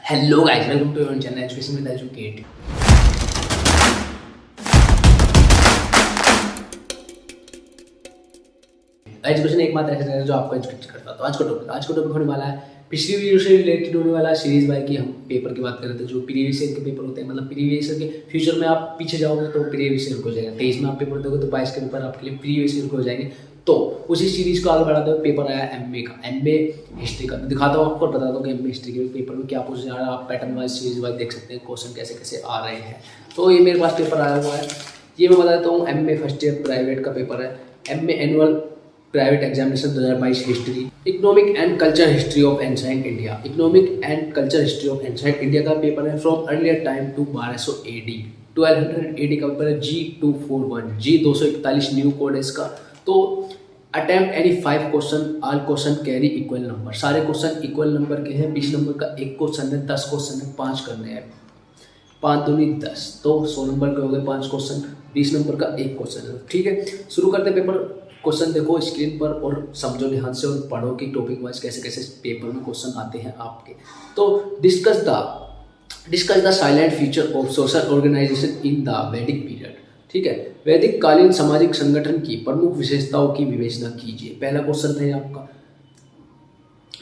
Hello guys, welcome to your channel education with educate. Education एकमात्र ऐसा है जो आपको एजुकेट करता है। तो आज का टॉपिक होने वाला है पिछली वीडियो से रिलेटेड होने वाला सीरीज बाय की हम पेपर की बात कर रहे थे। जो प्रीवियस ईयर के पेपर होते हैं, मतलब प्रीवियस ईयर के फ्यूचर में आप पीछे जाओगे तो प्रीवियस ईयर हो जाएगा। 23 में आप पेपर दोगे तो 22 के पेपर आपके लिए प्रीवियस ईयर हो जाएंगे। तो उसी सीरीज को आगे बढ़ाते हुए पेपर आया एमए का, एमए हिस्ट्री का। तो दिखाता हूँ आपको और बताता हूँ कि एमए हिस्ट्री के पेपर में क्या पूछा जा रहा है। आप पैटर्न वाइज सीरीज वाइज देख सकते हैं क्वेश्चन कैसे कैसे आ रहे हैं। तो ये मेरे पास पेपर आया हुआ है, ये मैं बताता हूँ। एमए फर्स्ट ईयर प्राइवेट का पेपर है, MA annual private examination 2022 history, economic and culture history of ancient India. Economic and culture history of ancient India का पेपर है from earlier time to 1200 AD। 1200 AD का paper है। G241, G241 new code है इसका। तो attempt any 5 question, all question carry equal number. सारे question equal number के हैं। 20 नंबर का एक क्वेश्चन है, 10 क्वेश्चन है, 5 करने हैं। 5 दूनी 10, तो 100 नंबर के हो गए 5 क्वेश्चन। 20 नंबर का एक क्वेश्चन है। ठीक है, शुरू करते पेपर। क्वेश्चन देखो स्क्रीन पर और समझो ध्यान से और पढ़ो कि टॉपिक वाइज कैसे कैसे पेपर में क्वेश्चन आते हैं आपके। तो discuss the salient feature of social organisation in the Vedic period. ठीक है, वैदिक कालीन सामाजिक संगठन की प्रमुख विशेषताओं की विवेचना कीजिए। पहला क्वेश्चन था आपका,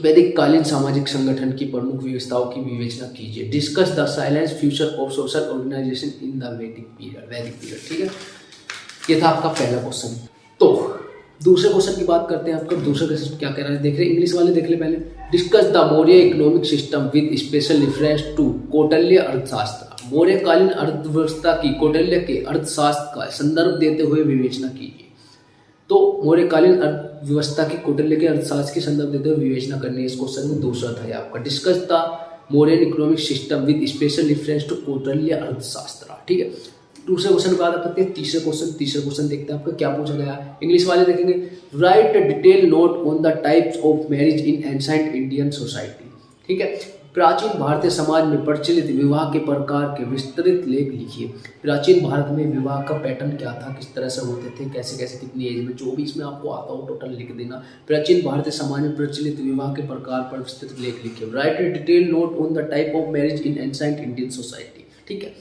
वैदिक कालीन सामाजिक संगठन की प्रमुख विशेषताओं की विवेचना कीजिए। Discuss the salient future of social organisation in the Vedic period. ठीक है, ये था आपका पहला क्वेश्चन। तो दूसरे क्वेश्चन की बात करते हैं। आपका दूसरा क्वेश्चन क्या कह रहा है, देख रहे हैं इंग्लिश वाले, देख ले पहले। Discuss the Maurya economic system with special reference to Kautilya Arthashastra. मौर्यकालीन अर्थव्यवस्था की कौटिल्य के अर्थशास्त्र का संदर्भ देते हुए विवेचना कीजिए। तो मौर्यकालीन अर्थव्यवस्था की कौटिल्य के अर्थशास्त्र के संदर्भ देते हुए विवेचना करनी है। इस क्वेश्चन में दूसरा था आपका, discuss the Mauryan economic system with special reference to Kautilya Arthashastra. ठीक है, दूसरे क्वेश्चन की बात करते हैं। तीसरे क्वेश्चन देखते हैं आपका क्या पूछा गया है। इंग्लिश वाले देखेंगे, right detail note on the types of marriage in ancient Indian society. ठीक है, प्राचीन भारतीय समाज में प्रचलित विवाह के प्रकार के विस्तृत लेख लिखिए। प्राचीन भारत में विवाह का पैटर्न क्या था, किस तरह से होते थे, कैसे कैसे कितनी एज में, जो भी इसमें आपको आता हो टोटल लिख देना। प्राचीन भारतीय समाज में प्रचलित विवाह के प्रकार पर विस्तृत लेख लिखिए। Right detail note on the type of marriage in ancient Indian society. ठीक है,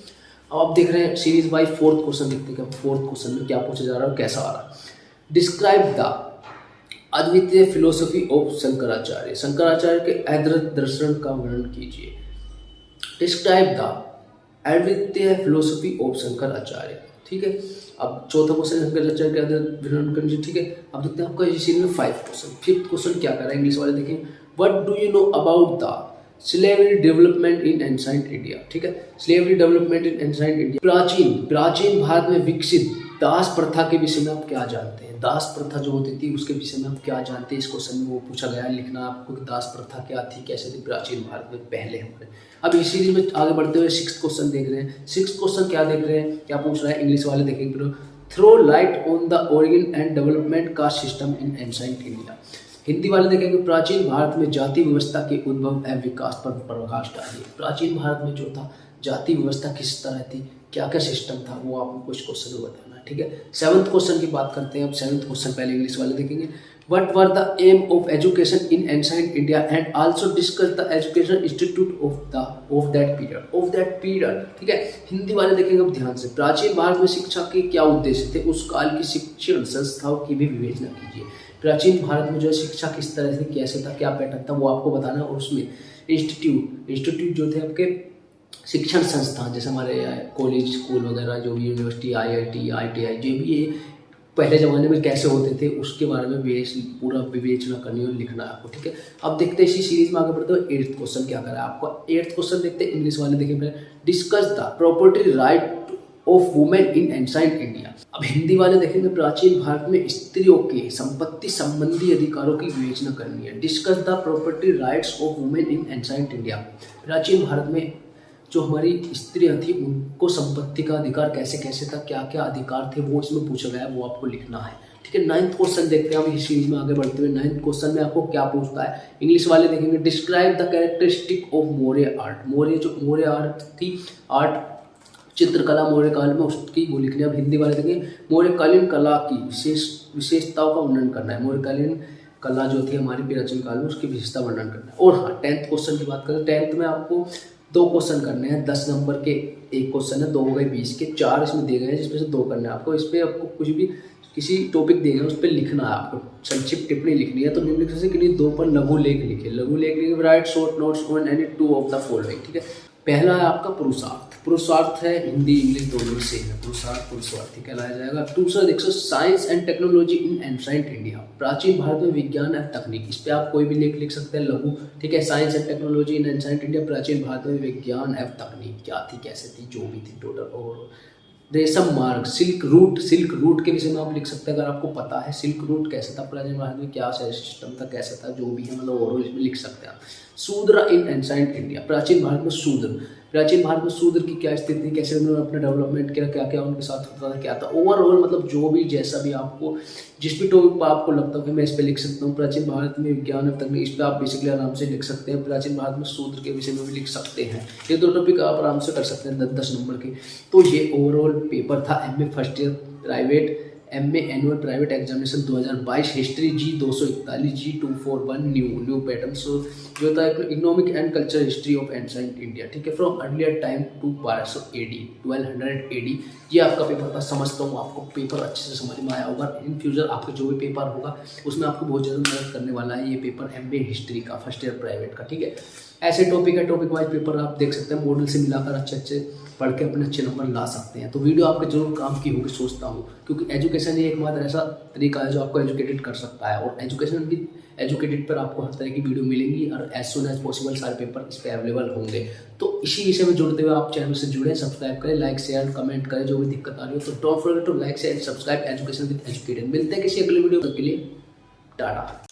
अब आप देख रहे हैं सीरीज बाय फोर्थ क्वेश्चन देखते हैं। फोर्थ क्वेश्चन में क्या पूछा जा रहा है और कैसा आ रहा है। डिस्क्राइब द अद्वितीय फिलोसफी ऑफ शंकराचार्य। शंकराचार्य के अद्वैत दर्शन का वर्णन कीजिए। डिस्क्राइब द अद्वितीय फिलोसफी ऑफ शंकराचार्य। ठीक है, अब चौथा क्वेश्चन शंकराचार्य के अद्वैत वर्णन कीजिए। ठीक है, अब देखते हैं आपका इसी में 5 क्वेश्चन। फिफ्थ क्वेश्चन क्या कर रहा है इंग्लिश वाले, देखें, what do you know about the slavery development in ancient India. ठीक है, slavery development in ancient India, प्राचीन भारत में विकसित दास प्रथा के विषय में आप क्या जानते हैं। दास प्रथा जो होती थी उसके विषय में आप क्या जानते हैं। इस क्वेश्चन में वो पूछा गया है, लिखना आपको कि दास प्रथा क्या थी, कैसे थी प्राचीन भारत में पहले हमारे। अब इस सीरीज में आगे बढ़ते हुए 6th क्वेश्चन देख रहे हैं। 6th क्वेश्चन क्या देख रहे हैं, क्या पूछ रहा है इंग्लिश वाले देखेंगे, throw light on the origin and development caste system in ancient India. Hindi वाले देखेंगे, प्राचीन भारत में जाति व्यवस्था के उद्भव एवं विकास पर प्रकाश डालिए। प्राचीन भारत में जो था जाति व्यवस्था किस तरह थी, क्या क्या सिस्टम था, वो आपको कुछ क्वेश्चन में बताना है। ठीक है, 7th क्वेश्चन की बात करते हैं। अब 7th क्वेश्चन पहले इंग्लिश वाले देखेंगे, what were the aim of education in ancient India and also discuss the education institute of that period. ठीक है, हिंदी वाले देखेंगे अब ध्यान से, प्राचीन भारत में शिक्षा के क्या उद्देश्य थे, उस काल की शिक्षण संस्थाओं की भी विवेचना कीजिए। प्राचीन भारत में जो है शिक्षा किस तरह से, कैसे था, क्या पैटर्न था, वो आपको बताना है। और उसमें इंस्टीट्यूट जो थे आपके शिक्षण संस्थान, जैसे हमारे कॉलेज स्कूल वगैरह, जो भी यूनिवर्सिटी, IIT ITI, जो भी ये पहले ज़माने में कैसे होते थे उसके बारे में पूरा विवेचना करनी और लिखना है आपको। ठीक है, अब देखते हैं इसी सीरीज में आगे बढ़ते हुए 8th क्वेश्चन क्या करा है आपको। 8th क्वेश्चन देखते हैं इंग्लिश वाले, देखिए, discuss the property right of women in ancient India. अब हिंदी वाले देखेंगे, प्राचीन भारत में स्त्रियों के संपत्ति संबंधी अधिकारों की विवेचना करनी है। Discuss the property rights of women in ancient India. प्राचीन भारत में जो हमारी स्त्रियां थी उनको संपत्ति का अधिकार कैसे कैसे था, क्या क्या अधिकार थे, वो इसमें पूछा गया है, वो आपको लिखना है। ठीक है, 9th क्वेश्चन देखते हैं अब इस सीरीज में आगे बढ़ते हुए। 9th क्वेश्चन में आपको क्या पूछता है, इंग्लिश वाले देखेंगे, describe the characteristic of Maurya art. Maurya art थी, आर्ट चित्रकला मौर्य काल में, उसकी वो लिखनी है। अब हिंदी वाले देखेंगे, मौर्यकालीन कला की विशेषताओं का वर्णन करना है। मौर्यकालीन कला जो थी हमारी प्राचीन काल में, उसकी विशेषता वर्णन करना है। और हाँ, 10th क्वेश्चन की बात करें, 10th में आपको 2 क्वेश्चन करने हैं 10 नंबर के। एक क्वेश्चन है, 2 हो गए 20 के, 4 इसमें दिए गए हैं जिसमें से 2 करना है आपको। इस पर आपको कुछ भी किसी टॉपिक देंगे उस पर लिखना है आपको, संक्षिप्त टिप्पणी लिखनी है। तो निम्नलिखित से किन्हीं 2 पर लघु लेख लिखे। लघु लेख लिखे, right short notes on any 2 of the following. ठीक है, पहला है आपका पुरुषार्थ। पुरुषार्थ है हिंदी इंग्लिश दोनों से है, पुरुषार्थ पुरुषार्थी कहलाया जाएगा। दूसरा देखो, science and technology in ancient India, प्राचीन भारत में विज्ञान और तकनीक। इस पे आप कोई भी लेख लिख सकते हैं लघु। ठीक है, science and technology in ancient India, प्राचीन भारत में विज्ञान एवं तकनीक क्या थी, कैसे थी, जो भी थी टोटल। और रेशम मार्ग, सिल्क रूट, सिल्क रूट के विषय में आप लिख सकते हैं अगर आपको पता है सिल्क रूट कैसे था प्राचीन भारत में, क्या सिस्टम था, कैसे था, जो भी है मतलब ओवरऑल इसमें लिख सकते हैं आप। शूद्र इन एंशिएंट इंडिया, प्राचीन भारत में शूद्र, प्राचीन भारत में शूद्र की क्या स्थिति थी, कैसे उन्होंने अपना डेवलपमेंट किया, क्या क्या उनके साथ होता था, क्या था ओवरऑल, मतलब जो भी जैसा भी आपको जिस भी टॉपिक पर आपको लगता है कि मैं इस पर लिख सकता हूँ, प्राचीन भारत में विज्ञान और तकनीक, इस पर आप बेसिकली आराम से लिख सकते हैं। प्राचीन भारत में शूद्र के विषय में भी लिख सकते हैं। ये 2 टॉपिक आप आराम से कर सकते हैं 10 नंबर के। तो ये ओवरऑल पेपर था MA first year private, MA annual private examination 2022, history G 241, G 241 new pattern. So जो था economic and culture history of ancient India. ठीक है, from earlier time to parts of AD 1200 AD। ये आपका paper था। समझता हूँ आपको पेपर अच्छे से समझ में आया होगा। इन फ्यूचर आपका जो भी पेपर होगा उसमें आपको बहुत ज़्यादा मदद करने वाला है ये पेपर MA हिस्ट्री का फर्स्ट ईयर प्राइवेट का। ठीक है, ऐसे टॉपिक है, टॉपिक वाइज पेपर आप देख सकते हैं, मॉडल से मिलाकर अच्छे पढ़ के अपने अच्छे नंबर ला सकते हैं। तो वीडियो आपके जरूर काम की होगी सोचता हूँ, क्योंकि एजुकेशन ही एकमात्र ऐसा तरीका है जो आपको एजुकेटेड कर सकता है। और एजुकेशन भी एजुकेटेड पर आपको हर तरह की वीडियो मिलेंगी और एज सुन एज पॉसिबल सारे पेपर इस पर अवेलेबल होंगे। तो इसी विषय में जुड़ते हुए आप चैनल से जुड़े, सब्सक्राइब करें, लाइक शेयर कमेंट करें, जो भी दिक्कत आ रही हो तो don't forget to like share subscribe education with educated. मिलते हैं किसी अगले वीडियो के लिए, टाटा।